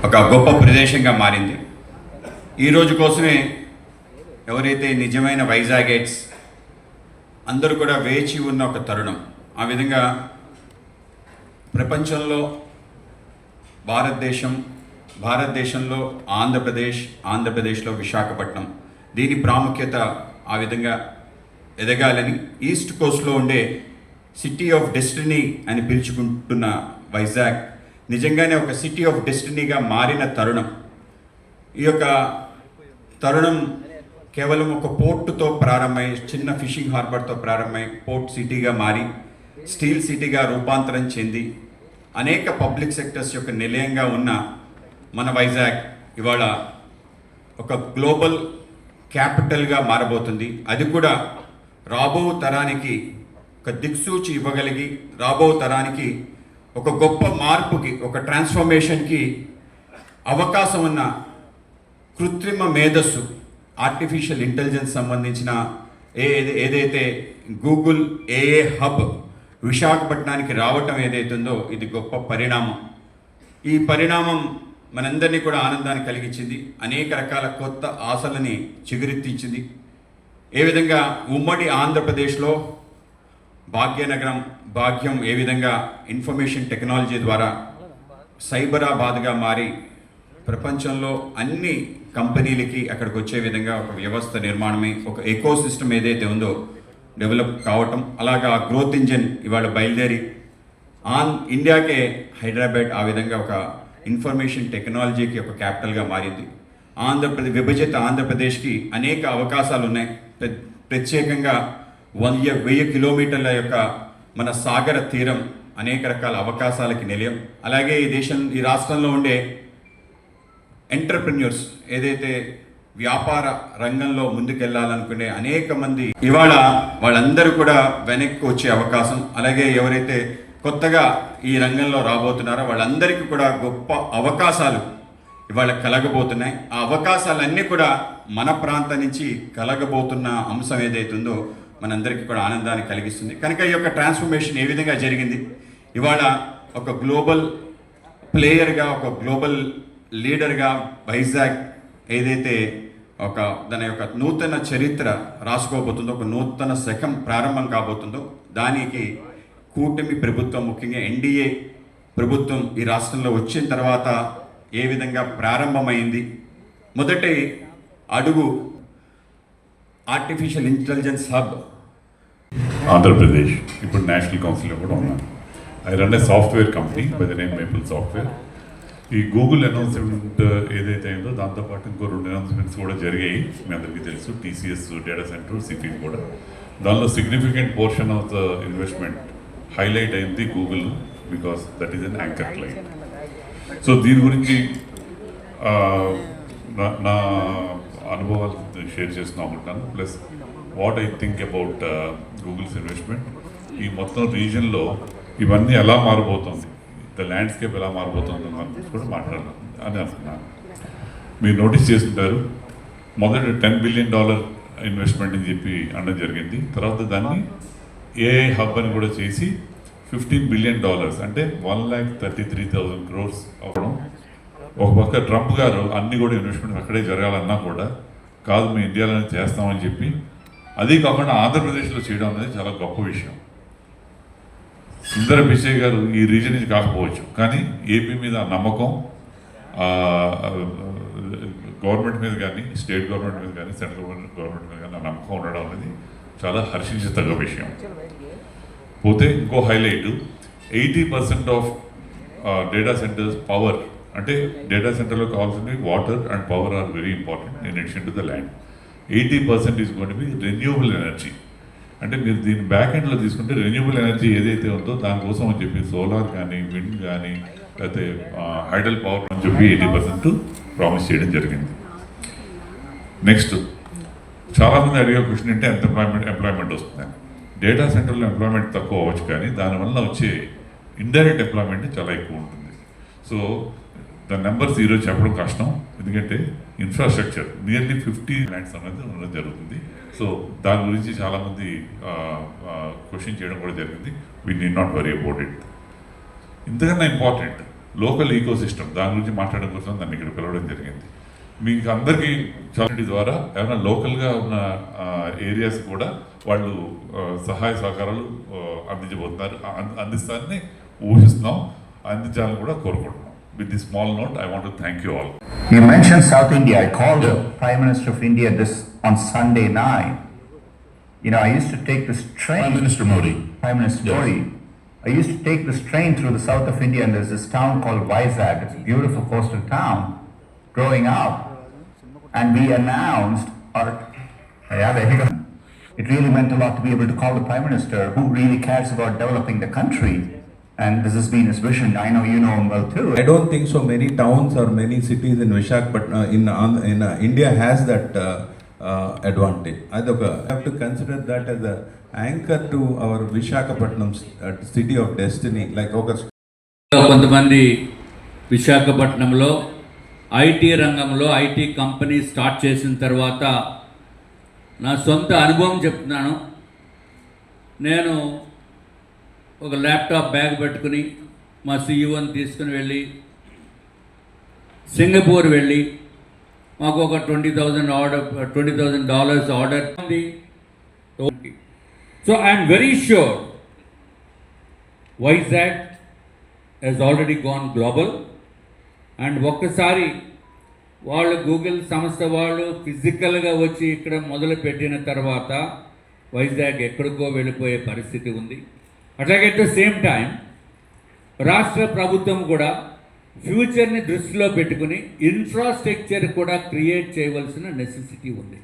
ఒక గొప్ప ప్రదేశంగా మారింది. ఈరోజు కోసమే ఎవరైతే నిజమైన వైజాగేట్స్ అందరూ కూడా వేచి ఉన్న ఒక తరుణం. ఆ విధంగా ప్రపంచంలో భారతదేశంలో ఆంధ్రప్రదేశ్లో విశాఖపట్నం, దీని ప్రాముఖ్యత ఆ విధంగా ఎదగాలని ఈస్ట్ కోస్ట్లో ఉండే సిటీ ఆఫ్ డెస్టినీ అని పిలుచుకుంటున్న వైజాగ్ నిజంగానే ఒక సిటీ ఆఫ్ డెస్టినీగా మారిన తరుణం. ఈ యొక్క తరుణం కేవలం ఒక పోర్టుతో ప్రారంభమై, చిన్న ఫిషింగ్ హార్బర్తో ప్రారంభమై పోర్ట్ సిటీగా మారి స్టీల్ సిటీగా రూపాంతరం చెంది అనేక పబ్లిక్ సెక్టర్స్ యొక్క నిలయంగా ఉన్న మన వైజాగ్ ఇవాళ ఒక గ్లోబల్ క్యాపిటల్గా మారబోతుంది. అది కూడా రాబో తరానికి ఒక దిక్సూచి ఇవ్వగలిగి, రాబో తరానికి ఒక గొప్ప మార్పుకి, ఒక ట్రాన్స్ఫర్మేషన్కి అవకాశం ఉన్న కృత్రిమ మేధస్సు, ఆర్టిఫిషియల్ ఇంటెలిజెన్స్ సంబంధించిన ఏదైతే గూగుల్ ఏఏ హబ్ విశాఖపట్నానికి రావటం ఏదైతుందో ఇది గొప్ప పరిణామం. ఈ పరిణామం మనందరినీ కూడా ఆనందాన్ని కలిగించింది, అనేక రకాల కొత్త ఆశలని చిగురెత్తించింది. ఏ విధంగా ఉమ్మడి ఆంధ్రప్రదేశ్లో భాగ్యం ఏ విధంగా ఇన్ఫర్మేషన్ టెక్నాలజీ ద్వారా సైబరాబాద్గా మారి ప్రపంచంలో అన్ని కంపెనీలకి అక్కడికి వచ్చే విధంగా ఒక వ్యవస్థ నిర్మాణమే, ఒక ఎకో సిస్టమ్ ఏదైతే ఉందో డెవలప్ కావటం, అలాగా గ్రోత్ ఇంజిన్ ఇవాళ బయలుదేరి ఇండియాకే హైదరాబాద్ ఆ విధంగా ఒక ఇన్ఫర్మేషన్ టెక్నాలజీకి ఒక క్యాపిటల్గా మారింది. విభజిత ఆంధ్రప్రదేశ్కి అనేక అవకాశాలు ఉన్నాయి. ప్రత్యేకంగా 1000 కిలోమీటర్ల యొక్క మన సాగర తీరం అనేక రకాల అవకాశాలకి నిలయం. అలాగే ఈ రాష్ట్రంలో ఉండే ఎంటర్ప్రెన్యూర్స్ ఏదైతే వ్యాపార రంగంలో ముందుకెళ్లాలనుకునే అనేక మంది ఇవాళ వాళ్ళందరూ కూడా వెనక్కి వచ్చే అవకాశం, అలాగే ఎవరైతే కొత్తగా ఈ రంగంలో రాబోతున్నారో వాళ్ళందరికీ కూడా గొప్ప అవకాశాలు ఇవాళ కలగబోతున్నాయి. ఆ అవకాశాలన్నీ కూడా మన ప్రాంతం నుంచి కలగబోతున్న అంశం ఏదైతుందో మనందరికీ కూడా ఆనందాన్ని కలిగిస్తుంది. కనుక ఈ యొక్క ట్రాన్స్ఫర్మేషన్ ఏ విధంగా జరిగింది, ఇవాళ ఒక గ్లోబల్ ప్లేయర్గా, ఒక గ్లోబల్ లీడర్గా వైజాగ్ ఏదైతే దాని యొక్క నూతన చరిత్ర రాసుకోబోతుందో, ఒక నూతన శకం ప్రారంభం కాబోతుందో, దానికి కూటమి ప్రభుత్వం, ముఖ్యంగా ఎన్డీఏ ప్రభుత్వం ఈ రాష్ట్రంలో వచ్చిన తర్వాత ఏ విధంగా ప్రారంభమైంది. మొదటి అడుగు ఆర్టిఫిషియల్ ఇంటెలిజెన్స్ హబ్ ఆంధ్రప్రదేశ్, ఇప్పుడు నేషనల్ కౌన్సిల్లో కూడా ఉన్నాను. I run A software company by the name maple software. ఈ గూగుల్ అనౌన్స్మెంట్ ఏదైతే అయిందో దాంతోపాటు ఇంకో 2 అనౌన్స్మెంట్స్ కూడా జరిగాయి, మీ అందరికీ తెలుసు. టీసీఎస్ డేటా సెంటర్, సిఫిన్ కూడా. దానిలో significant portion of the investment highlight అయింది Google, because that is an anchor client. So దీని గురించి నా అనుభవాలు షేర్ చేస్తున్నాం అనుకుంటాను. Plus what I think about Google's investment. ఈ మొత్తం రీజన్లో ఇవన్నీ ఎలా మారబోతుంది, ద ల్యాండ్స్కేప్ ఎలా మారబోతుంది దాని గురించి కూడా మాట్లాడాలి అని అనుకున్నాను. మీరు నోటీస్ చేస్తుంటారు, మొదట $10 బిలియన్ ఇన్వెస్ట్మెంట్ అని చెప్పి అనడం జరిగింది. తర్వాత దాన్ని ఏఐ హబ్ అని కూడా చేసి $15 బిలియన్, అంటే 1,33,000 crores అవ్వడం. ఒక పక్క ట్రంప్ గారు అన్నీ కూడా ఇన్వెస్ట్మెంట్ అక్కడే జరగాలన్నా కూడా కాదు, మేము ఇండియాలోనే చేస్తామని చెప్పి, అది కాకుండా ఆంధ్రప్రదేశ్లో చేయడం అనేది చాలా గొప్ప విషయం. సుందర పిచ్చయ్య గారు ఈ రీజన్ నుంచి కాకపోవచ్చు, కానీ ఏపీ మీద నమ్మకం, గవర్నమెంట్ మీద కానీ, స్టేట్ గవర్నమెంట్ మీద కానీ, సెంట్రల్ గవర్నమెంట్ మీద కానీ నమ్మకం ఉండడం అనేది చాలా హర్షించదగ్గ విషయం. పోతే ఇంకో highlight, 80% of data centres power, అంటే డేటా సెంటర్లో కావాల్సినవి water and power are very important in addition to the land. 80% is going to be renewable energy. అంటే మీరు దీన్ని బ్యాక్ ఎండ్లో తీసుకుంటే రెన్యూబుల్ ఎనర్జీ ఏదైతే ఉందో దానికోసం అని చెప్పి సోలార్ కానీ, విండ్ కానీ, లేకపోతే హైడల్ పవర్ అని చెప్పి 80% ప్రామిస్ చేయడం జరిగింది. నెక్స్ట్, చాలామంది అడిగే క్వశ్చన్ అంటే ఎంత ఎంప్లాయ్మెంట్ వస్తుందని. డేటా సెంటర్లో ఎంప్లాయ్మెంట్ తక్కువ అవ్వచ్చు, కానీ దానివల్ల వచ్చే ఇండైరెక్ట్ ఎంప్లాయ్మెంట్ చాలా ఎక్కువ ఉంటుంది. సో ద నెంబర్స్ ఈరోజు చెప్పడం కష్టం, ఎందుకంటే ఇన్ఫ్రాస్ట్రక్చర్ నియర్లీ 50 ల్యాండ్స్ అనేది ఉండడం జరుగుతుంది. సో దాని గురించి చాలామంది క్వశ్చన్ చేయడం కూడా జరిగింది. We need not worry about it. ఇంతకన్నా ఇంపార్టెంట్, లోకల్ ఈకో సిస్టమ్ దాని గురించి మాట్లాడడం కోసం దాన్ని ఇక్కడ పిలవడం జరిగింది. మీకు అందరికీ చారిటీ ద్వారా ఏమైనా లోకల్గా ఉన్న ఏరియాస్ కూడా వాళ్ళు సహాయ సహకారాలు అందించబోతున్నారు, అందిస్తారని ఊహిస్తున్నాం, అందించాలని కూడా కోరుకుంటున్నాం. With this small note, I want to thank you all. You mentioned South India. I called the Prime Minister of India on Sunday night. You know, I used to take this train. Prime Minister Modi. Prime Minister Modi. I used to take this train through the south of India, and there's this town called Vizag. It's a beautiful coastal town. Growing up, and we announced it really meant a lot to be able to call the Prime Minister, who really cares about developing the country. And this has been his vision. I know you know him well too. I don't think so many towns or many cities in Visakhapatnam in India has that advantage. I have to consider that as an anchor to our Visakhapatnam city of destiny. Like కొంతమంది విశాఖపట్నంలో IT రంగంలో IT company start చేసిన తర్వాత నా సొంత అనుభవం చెప్తున్నాను. నేను ఒక ల్యాప్టాప్ బ్యాగ్ పెట్టుకుని మా సీఈఓని తీసుకుని వెళ్ళి సింగపూర్ వెళ్ళి మాకు ఒక $20,000 ఆర్డర్ ఉంది. So I'm very sure Vizag has already gone global, and ఒక్కసారి వాళ్ళు గూగుల్ సంస్థ వాళ్ళు ఫిజికల్గా వచ్చి ఇక్కడ మొదలు పెట్టిన తర్వాత వైజాగ్ ఎక్కడికో వెళ్ళిపోయే పరిస్థితి ఉంది. అట్లాగే అట్ ద సేమ్ టైం రాష్ట్ర ప్రభుత్వం కూడా ఫ్యూచర్ని దృష్టిలో పెట్టుకుని ఇన్ఫ్రాస్ట్రక్చర్ కూడా క్రియేట్ చేయవలసిన నెసెసిటీ ఉంది.